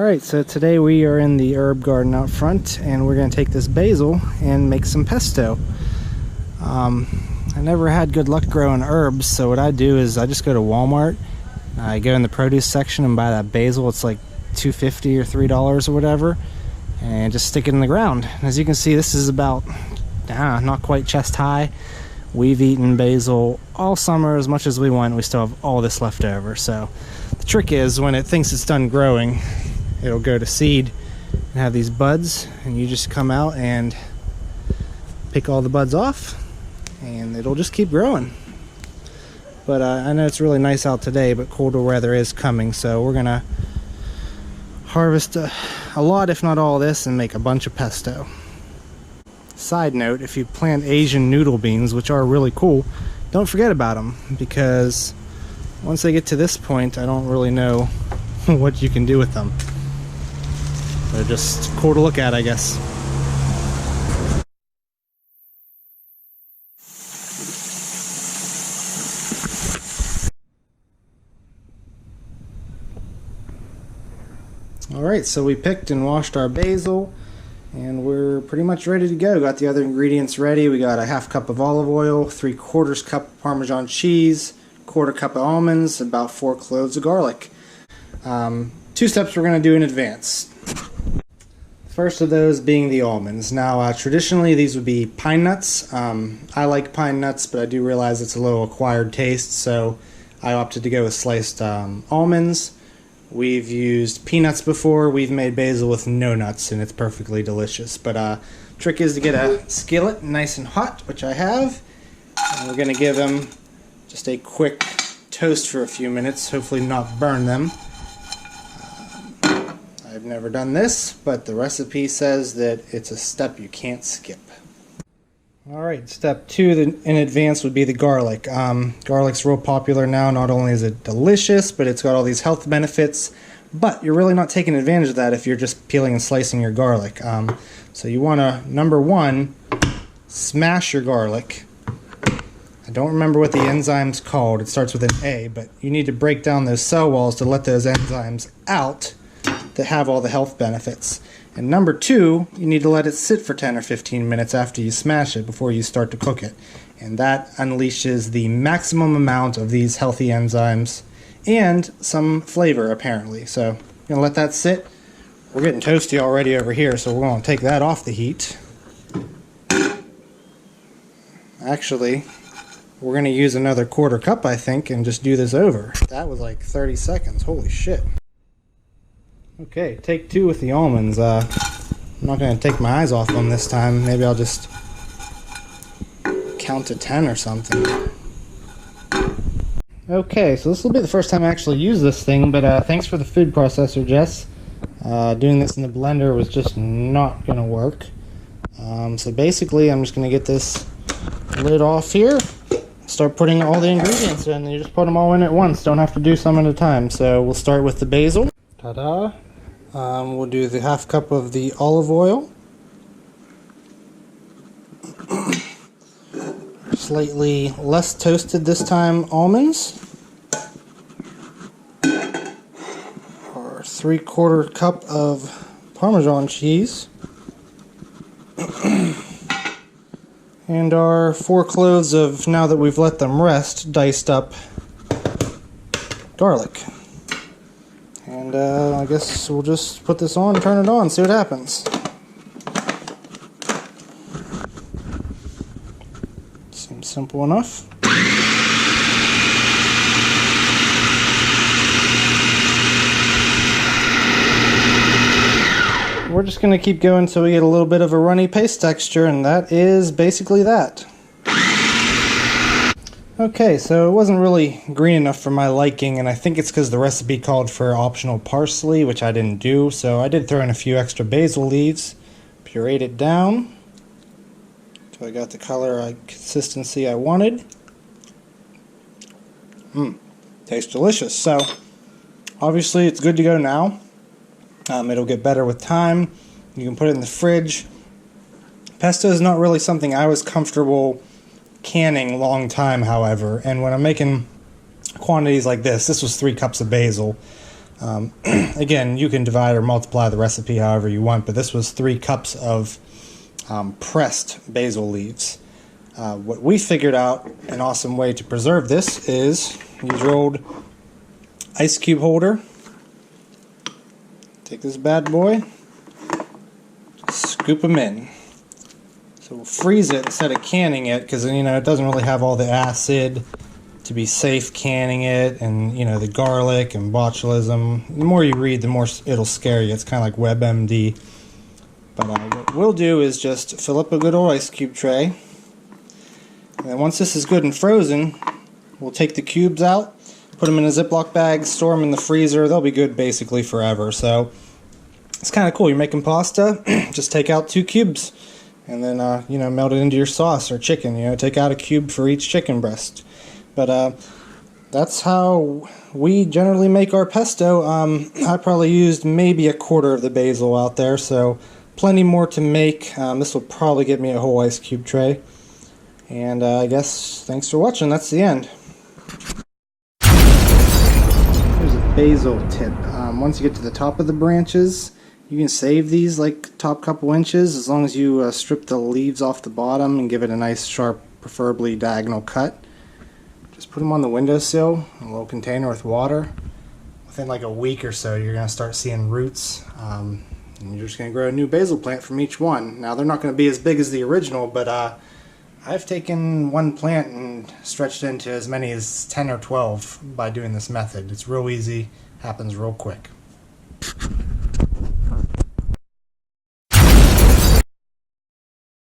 Alright, so today we are in the herb garden out front and we're going to take this basil and make some pesto. I never had good luck growing herbs, so what I do is I just go to Walmart, I go in the produce section and buy that basil. It's like $2.50 or $3 or whatever, and just stick it in the ground. As you can see, this is about not quite chest high. We've eaten basil all summer as much as we want. We still have all this left over. So the trick is, when it thinks it's done growing, it'll go to seed and have these buds, and you just come out and pick all the buds off and it'll just keep growing. But I know it's really nice out today, but colder weather is coming, so we're gonna harvest a lot, if not all of this, and make a bunch of pesto. Side note, if you plant Asian noodle beans, which are really cool, don't forget about them, because once they get to this point, I don't really know what you can do with them. They're just cool to look at, I guess. Alright, so we picked and washed our basil, and we're pretty much ready to go. Got the other ingredients ready. We got a ½ cup of olive oil, 3/4 cup of Parmesan cheese, 1/4 cup of almonds, about 4 cloves of garlic. 2 steps we're going to do in advance. First of those being the almonds. Now, traditionally these would be pine nuts. I like pine nuts, but I do realize it's a little acquired taste, so I opted to go with sliced almonds. We've used peanuts before. We've made basil with no nuts, and it's perfectly delicious. But trick is to get a skillet nice and hot, which I have. And we're going to give them just a quick toast for a few minutes, hopefully not burn them. I've never done this, but the recipe says that it's a step you can't skip. Alright, step 2 in advance would be the garlic. Garlic's real popular now. Not only is it delicious, but it's got all these health benefits, but you're really not taking advantage of that if you're just peeling and slicing your garlic. So you want to, number 1, smash your garlic. I don't remember what the enzyme's called. It starts with an A, but you need to break down those cell walls to let those enzymes out that have all the health benefits. And number 2, you need to let it sit for 10 or 15 minutes after you smash it before you start to cook it. And that unleashes the maximum amount of these healthy enzymes and some flavor, apparently. So I'm going to let that sit. We're getting toasty already over here, so we're going to take that off the heat. Actually, we're going to use another 1/4 cup, I think, and just do this over. That was like 30 seconds. Holy shit. Okay, take 2 with the almonds. I'm not going to take my eyes off them this time. Maybe I'll just count to 10 or something. Okay, so this will be the first time I actually use this thing, but thanks for the food processor, Jess. Doing this in the blender was just not going to work. So basically, I'm just going to get this lid off here, start putting all the ingredients in. You just put them all in at once. Don't have to do some at a time. So we'll start with the basil. Ta-da! We'll do the ½ cup of the olive oil. Slightly less toasted this time almonds. Our 3/4 cup of Parmesan cheese. And our 4 cloves of, now that we've let them rest, diced up garlic. And I guess we'll just put this on, turn it on, see what happens. Seems simple enough. We're just going to keep going until we get a little bit of a runny paste texture, and that is basically that. Okay, so it wasn't really green enough for my liking, and I think it's because the recipe called for optional parsley, which I didn't do, so I did throw in a few extra basil leaves, pureed it down until I got the color consistency I wanted. Tastes delicious. So obviously it's good to go now. It'll get better with time. You can put it in the fridge. Pesto is not really something I was comfortable canning long time, however, and when I'm making quantities like this was 3 cups of basil. Again, you can divide or multiply the recipe however you want, but this was 3 cups of pressed basil leaves. What we figured out an awesome way to preserve this is use your old ice cube holder. Take this bad boy, scoop them in. So we'll freeze it instead of canning it, because it doesn't really have all the acid to be safe canning it, and the garlic and botulism. The more you read, the more it'll scare you. It's kind of like WebMD. But what we'll do is just fill up a good old ice cube tray, and then once this is good and frozen, we'll take the cubes out, put them in a Ziploc bag, store them in the freezer. They'll be good basically forever. So it's kind of cool. You're making pasta, just take out 2 cubes, and then melt it into your sauce or chicken. Take out a cube for each chicken breast. But that's how we generally make our pesto. I probably used maybe 1/4 of the basil out there, so plenty more to make. This will probably get me a whole ice cube tray. And I guess thanks for watching. That's the end. Here's a basil tip. Once you get to the top of the branches, you can save these like top couple inches as long as you strip the leaves off the bottom and give it a nice sharp, preferably diagonal cut. Just put them on the windowsill in a little container with water. Within like a week or so, you're going to start seeing roots, and you're just going to grow a new basil plant from each one. Now, they're not going to be as big as the original, but I've taken one plant and stretched it into as many as 10 or 12 by doing this method. It's real easy, happens real quick.